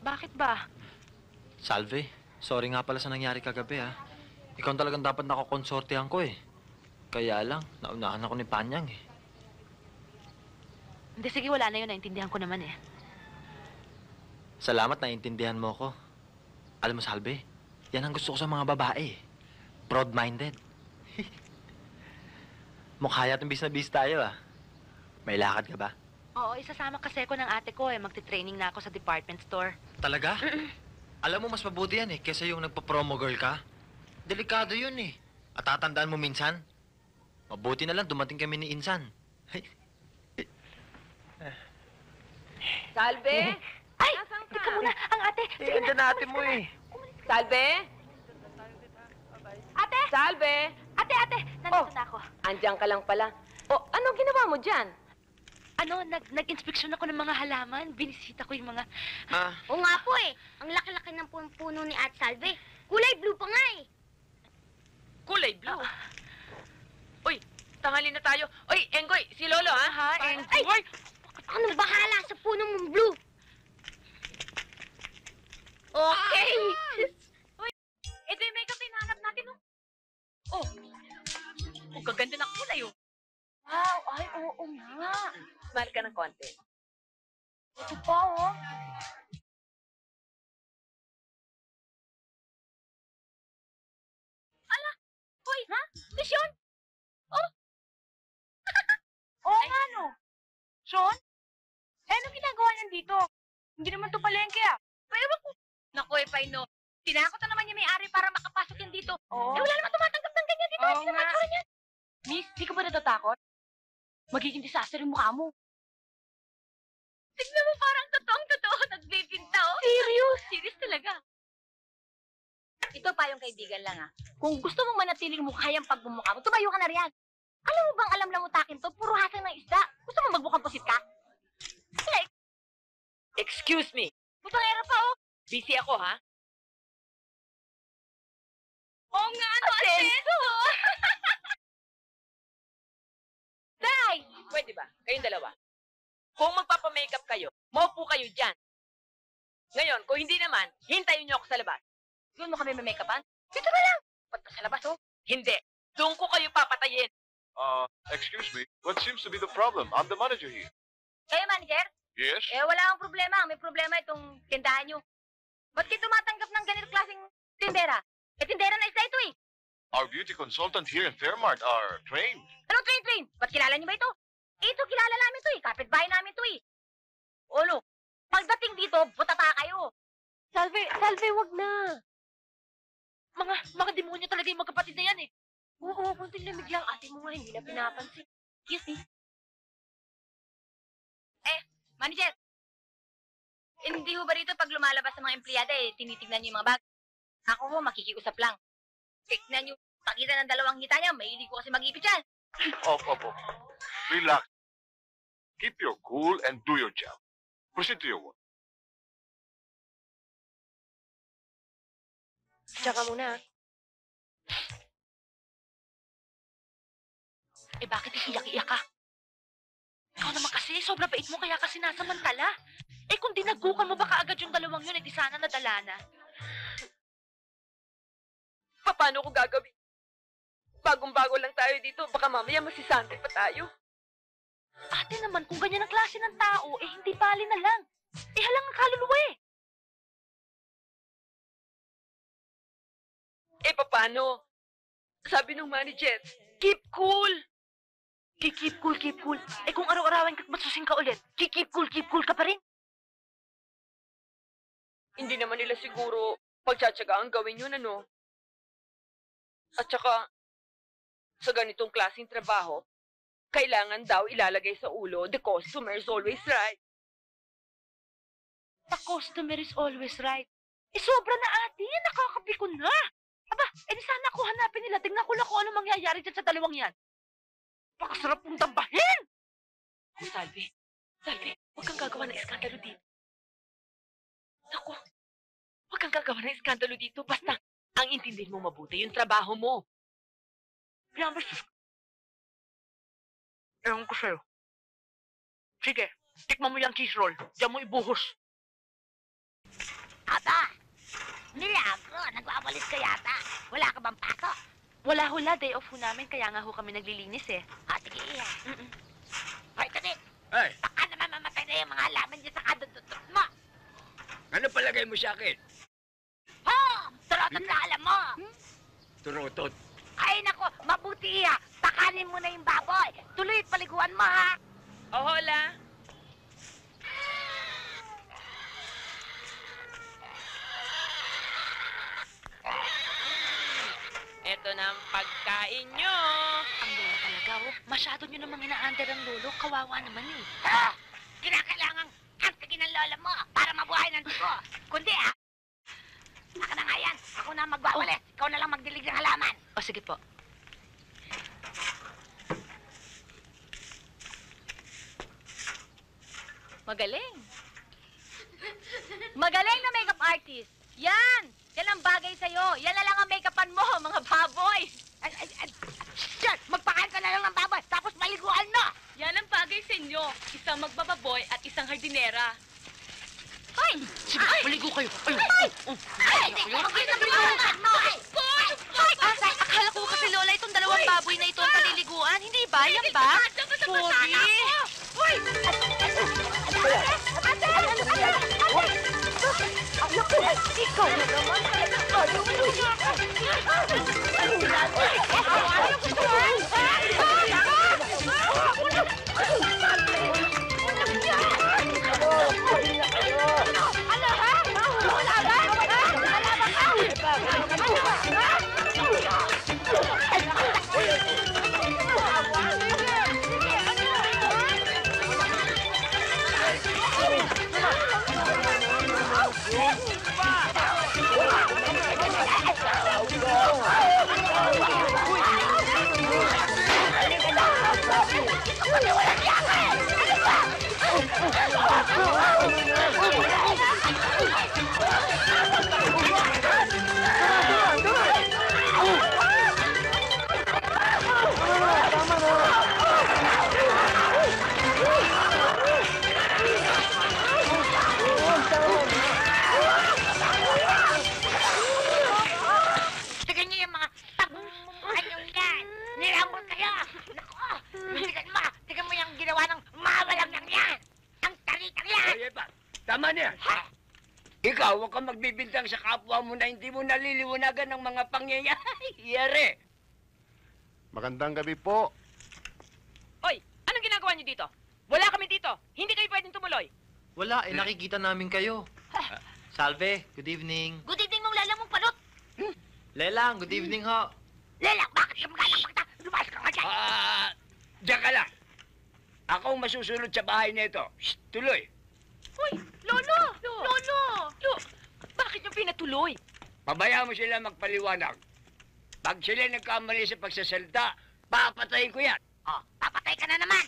Bakit ba? Salve, sorry nga pala sa nangyari kagabi, ha. Ikaw ang talagang dapat nakakonsortehan ko, eh. Kaya lang, naunahan ako ni Panyang, eh. Hindi, sige, wala na yun. Naintindihan ko naman, eh. Salamat, naiintindihan mo ko. Alam mo, Salve, yan ang gusto ko sa mga babae, eh. Broad-minded. Mukha yata bis na bis tayo, ah. May lakad ka ba? Oo, isasama kasi ko ng ate ko, eh. Magti-training na ako sa department store. Talaga? Alam mo, mas mabuti yan, eh, kesa yung nagpa-promo girl ka. Delikado yun, eh. At tatandaan mo minsan, mabuti na lang dumating kami ni Insan. Salve? Ay! Nasaan ka? Teka muna, ang ate! Sige Andyan na ate mo, eh. Salve? Ate! Salve? Ate! Nandito na ako. Andiyan ka lang pala. O, anong ginawa mo dyan? Ano, nag-inspeksyon ako ng mga halaman. Binisita ko yung mga... Ah, Oo nga po eh. Ang laki-laki ng puno ni Ate Salve. Kulay blue pa nga eh. Kulay blue. Uy, tanghali na tayo. Uy, Enggoy, si Lolo, ha? Ha, Enggoy! Ako nang bahala sa puno mong blue. Okay. Ito yung makeup na hinahanap natin, oh. Oh, ang gaganda ng kulay, oh. Wow, ay oo nga. Smile ka ng konti. Ito pa oh. Hoy, ha? Mission? Oo nga no. Sean? Ano ginagawa niyan dito? Hindi naman to palengke ah. Ewan ko. Naku, Paino. Tinakot na naman yung may-ari para makapasok yan dito. Oo. Eh, wala naman tumatanggap ng ganyan dito. Oo Hindi naman nga. tsura niyan. Miss, di ka ba natatakot? Magiging disaster yung mukha mo. Tignan mo parang totoong-totoo. Nagbibinta, oh. Serious? Serious talaga. Ito pa yung kaibigan lang ah. Kung gusto mong manatiling mukha yung pagbumukha mo, tumayo ka na riyan. Alam mo bang alam lang mo takin to? Puro hasang ng isda. Gusto mo magbukang pusit ka? Excuse me. Putangera pa oh. Busy ako, ha? Oo nga ano, Asenso! Day! Pwede ba? Kayong dalawa. Kung magpapamakeup kayo, maupo kayo dyan. Ngayon, kung hindi naman, hintayin niyo ako sa labas. Doon mo kami may make-upan? Dito na lang! Ba't ka sa labas oh? Hindi. Doon ko kayo papatayin. Excuse me, what seems to be the problem? I'm the manager here. Kayo, manager? Yes? Wala akong problema. May problema itong tindahan nyo. Ba't kayo tumatanggap ng ganito klaseng tindera? Tindera na isda ito eh. Our beauty consultant here in Fairmart are trained. Ano train? Ba't kilala niyo ba ito? Ito, kilala namin to eh. Kapitbahay namin to eh. Olo, pagdating dito, butata kayo. Salve, wag na. Mga demonyo talaga yung magkapatid na yan, eh. Oo, kunting lamig lang. Ate mo nga, hindi na pinapansin. Yes eh. Manager, hindi ho ba rito pag lumalabas sa mga empleyada tinitignan niyo yung mga bag? Ako ho, makikiusap lang. Tignan niyo, pagitan ng dalawang hita niya, mahilig ko kasi mag-ipit yan. Off. Relax. Keep your cool and do your job. Proceed to your work. Tsaka muna. Bakit iiyak-iyak ka? Ikaw naman kasi, sobrang bait mo kaya kasi nasamantala. Kung dinagukan mo baka agad yung dalawang yun, di sana nadala na. Paano ko gagawin? Bagong-bago lang tayo dito. Baka mamaya masisante pa tayo. Ate naman, kung ganyan ang klase ng tao, hindi bali na lang. Halang ang kaluluwa eh. Paano? Sabi ng manager, keep cool. Keep cool. Kung araw-arawan kakbasusin ka ulit, keep cool ka pa rin. Hindi naman nila siguro pagtsatsagaan gawin yun, ano? At saka, sa ganitong klaseng trabaho, kailangan daw ilalagay sa ulo, the customer is always right. The customer is always right. Sobra na ate, nakakapikon na. Aba, di sana ako hanapin nila. Tingnan ko lang kung ano mangyayari dyan sa dalawang yan. Pakasarap mong tambahin! Oh, Salve, huwag kang gagawa ng iskandalo dito. Naku, huwag kang gagawa ng iskandalo dito. Basta, ang intindihin mo mabuti yung trabaho mo. Promise. Ewan ko sa'yo. Sige, tikman mo yung cheese roll. Diyan mo ibuhos. ka ba? Milagro, nagwawalis ka yata. Wala ka bang pako? Wala hula, day off ho namin, kaya nga ho kami naglilinis eh. Sige. Hoy, Tunik, Ay, baka naman mamatay na yung mga halaman niya sa kadututot mo. ano palagay mo sa akin? Ho! Turotot na alam mo. Turotot. Ay, nako, mabuti iya. Pakanin mo na yung baboy. Tuloy at paliguan mo, ha? O, hola. Ito na ang pagkain nyo. Ang lolo talaga, oh. Masyado nyo namang ina-under ang lolo. Kawawa naman eh. Kinakailangang antigin ng lola mo para mabuhay ng dugo. Kundi, ha? Saka na nga yan. Ako na magwawalis. Ikaw na lang magdilig ng halaman. O, sige po. Magaling. Magaling na makeup artist. Yan! Yan ang bagay sa'yo. Yan na lang ang make-upan mo, mga baboy. Shit! Magpakain ka na lang ng baboy, tapos maliguan mo! Yan ang bagay sa inyo. Isang magbababoy at isang hardinera. Hoy! Sige, maligo kayo. Ay, Ay! Magpapaliguan mo! akala ko kasi lola itong dalawang baboy na ito ang paliliguan. Hindi ba? Yan ba? Sorry. Hoy! Ikaw na naman! Tignan niyo yung mga pagmumukha niyong yan! Nilambol kayo! Nako! Tignan mo yung ginawa ng mawalang nang yan! Ang taritang yan! Ay, ba? Tama na yan. Ikaw, huwag kang magbibintang sa kapwa mo na hindi mo naliliwanagan ng mga pangyayari. Magandang gabi po. Oy, anong ginagawa niyo dito? Wala kami dito. Hindi kayo pwedeng tumuloy. Wala, nakikita namin kayo. Salve, good evening. Good evening mong lalamong palot! Lelang, good evening ho. Lelak, bakit ka maglalak magta? Lumayas ka nga dyan! Diyan ka lang. Ako ang masusunod sa bahay nito. Shh, tuloy. Uy, Lolo! Lolo! Bakit niyo pinatuloy? Pabayaan mo sila magpaliwanag. Pag sila nagkamali sa pagsasalita, papatayin ko yan. Oh, papatay ka na naman!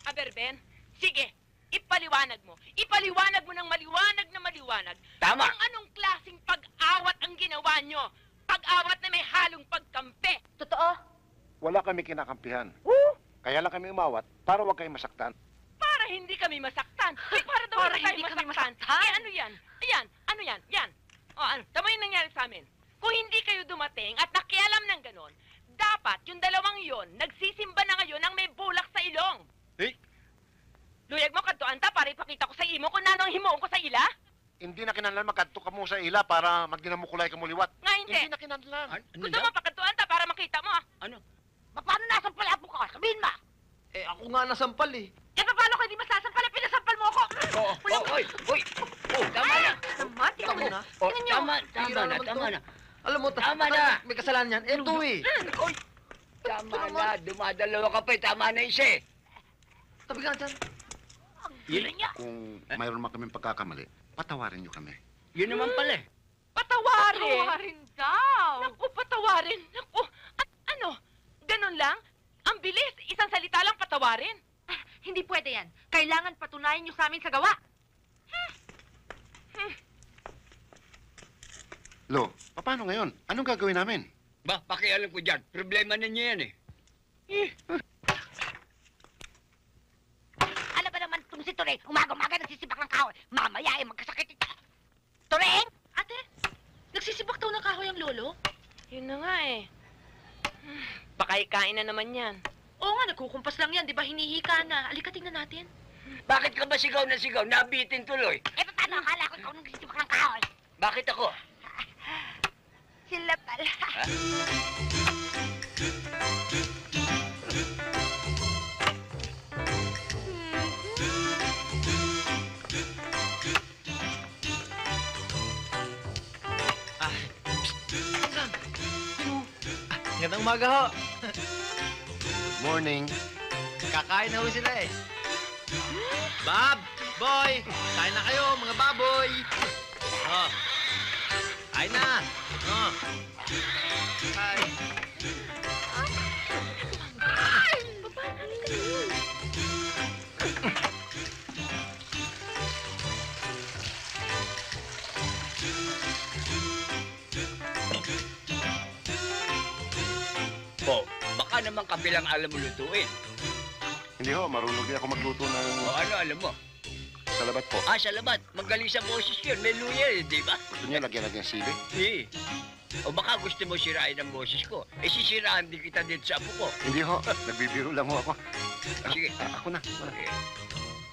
Aber, Ben, sige, ipaliwanag mo. Ipaliwanag mo ng maliwanag na maliwanag. Tama. Kung anong klaseng pag-awat ang ginawa nyo. Pag-awat na may halong pagkampi. Totoo? Wala kami kinakampihan. Kaya lang kami umawat para wag kayong masaktan. Para hindi kami masaktan. Eh, para daw Para tayo hindi kami masaktan. masaktan? Eh, ano yan? Ayan, ano yan? Yan. O, ano? Tama yung nangyari sa amin. Kung hindi kayo dumating at nakialam ng ganon, dapat yung dalawang yon nagsisimba na ngayon ng may bulak sa ilong. Eh? Luyag mo kantuan ta para ipakita ko sa imo kung ano ang himuon ko sa ila? Hindi na kinahanglan magkadto ka mo sa ila para magdinamukulay ka mo liwat. Nga hindi. Hindi na kinahanglan. Gusto mo pakantuan ta para makita mo? Ano? Paano nasa palapo ka? Sabihin mo! Eh, ako nga nasampal eh. Eh, paano ko hindi masasampal? Pinasampal mo ako! Oy! Oh, tama na. Naman, tingnan mo na. Oh, Tingnan nyo. tama na. Alam mo, Tama na. may kasalanan yan. Eto eh. Oy! Tama na, dumadalawa ka pa eh. Tama na isa eh. Tabi ka nga dyan. Yun, Kung mayroon man kaming pagkakamali, patawarin niyo kami. yun naman pala eh. Patawarin! Tawarin daw! Naku, patawarin! Naku, at ano? Ganun lang? Ang bilis, isang salita lang patawarin. Hindi pwede yan. Kailangan patunayan nyo sa amin sa gawa. Lo, paano ngayon? Anong gagawin namin? Ba, pakialam ko dyan. Problema ninyo yan eh. Ano ba naman itong si Tuloy? Umaga-umaga nagsisibak ng kahoy. Mamaya ay magkasakit ito. Yun na nga eh. Baka ikain na naman yan. Oo nga, nagkukumpas lang yan. Di ba hinihika na? Alika, tingnan natin. Bakit ka ba sigaw na sigaw? Nabitin tuloy. Eh, paano? Akala ko ikaw nang gisibak ng kahoy. Bakit ako? Sila pala. Ah, minsan. Gandang umaga ho. Morning. Kakain na ho sila eh. Bob! Boy! Kain na kayo, mga baboy! Oh. Kain na! Oh. Kain. Oh, baka naman kabilang alam mo lutuin. Hindi ho, marunong din ako magluto ng O ano alam mo? salabat po. Ah, sa labat. Magaling sa boses yun. May luya eh, di ba? Gusto niyo lagyan natin ng sili? Eh. O baka gusto mo sirain ang boses ko. Eh, sisiraan din kita dito sa apo ko. Hindi ho, nagbibiro lang ho ako. Sige. Ako na. Wala.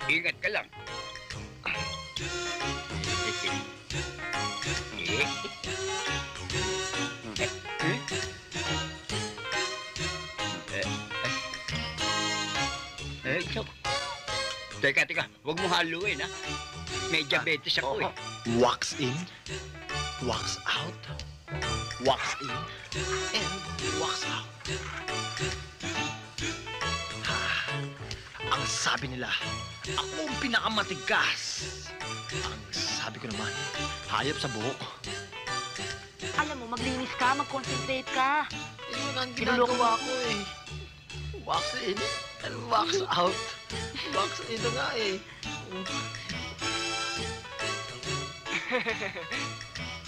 Ingat ka lang. Ito. Teka. Huwag mo haluin, ha? May diabetes ako, eh. Wax in, wax out, wax in, and wax out. Ang sabi nila, ako ang pinakamatigas. Ang sabi ko naman, hayop sa buhok. Alam mo, maglinis ka, mag-concentrate ka. Yun ang Pinuloko ko eh. Wax in and wax out. Wax in na nga eh.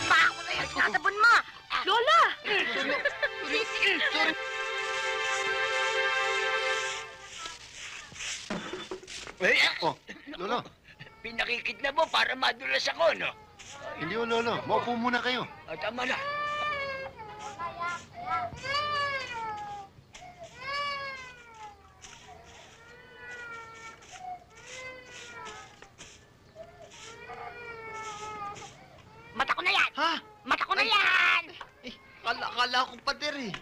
Bako na yan, sinasabon mo! Lola! Oh, Lolo. Pinakikidnap mo para madulas ako, no? Hindi ho, Lolo. Maupo muna kayo. Tama na. Mata ko na yan! Ha? Mata ko na yan! Eh, kala ko pader eh.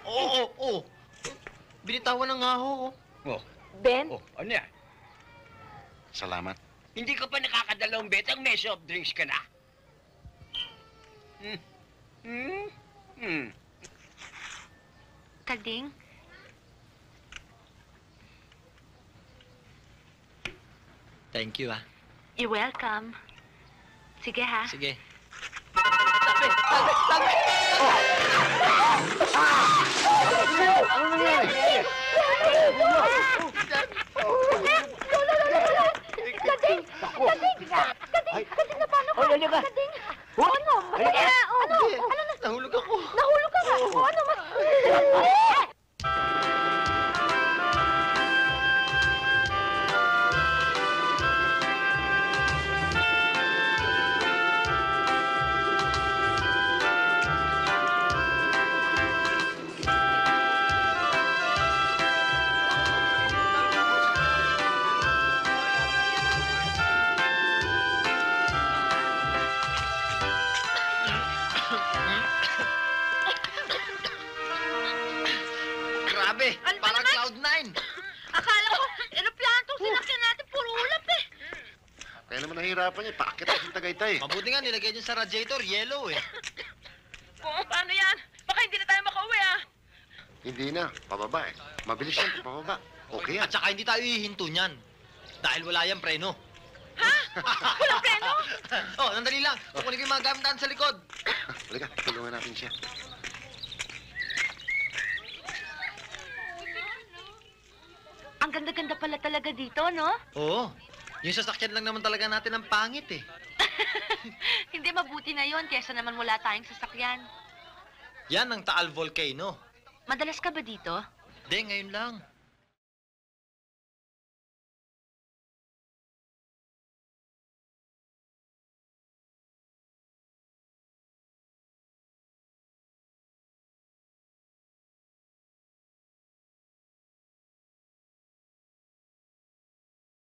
Oo. Binitawan na nga ho. Oh, Ben? ano yan? Salamat. Hindi ka pa nakakadalawang betang may soft drinks ka na? Kalding? Thank you ah. You're welcome. Sige ha. Sige. Ano nangyari? Ano ka? Nahulog ako. Nahulog ka nga. Ano mas... Grabe, Ano ba parang naman? Cloud9. Akala ko, aeroplano tong sinakyan natin, puro ulap eh. Kaya naman nahihirapan niya. Paakit ako sa Tagaytay. Mabuti nga nilagay niyo sa radiator, yellow eh. Paano yan? Baka hindi na tayo makauwi ah. Hindi na. Pababa eh. Mabilis yan. Pababa. Okay yan. At saka hindi tayo hihinto niyan. Dahil wala yung preno. Walang preno? Oh, nandali lang. Kukunin ko yung mga gamit natin sa likod. Halika, tulungan natin siya. Ang ganda-ganda pala talaga dito, no? Oo. Yung sasakyan lang naman talaga natin ang pangit eh. Hindi mabuti na yon kesa naman wala tayong sasakyan. Yan ang Taal Volcano. Madalas ka ba dito? Hindi, ngayon lang.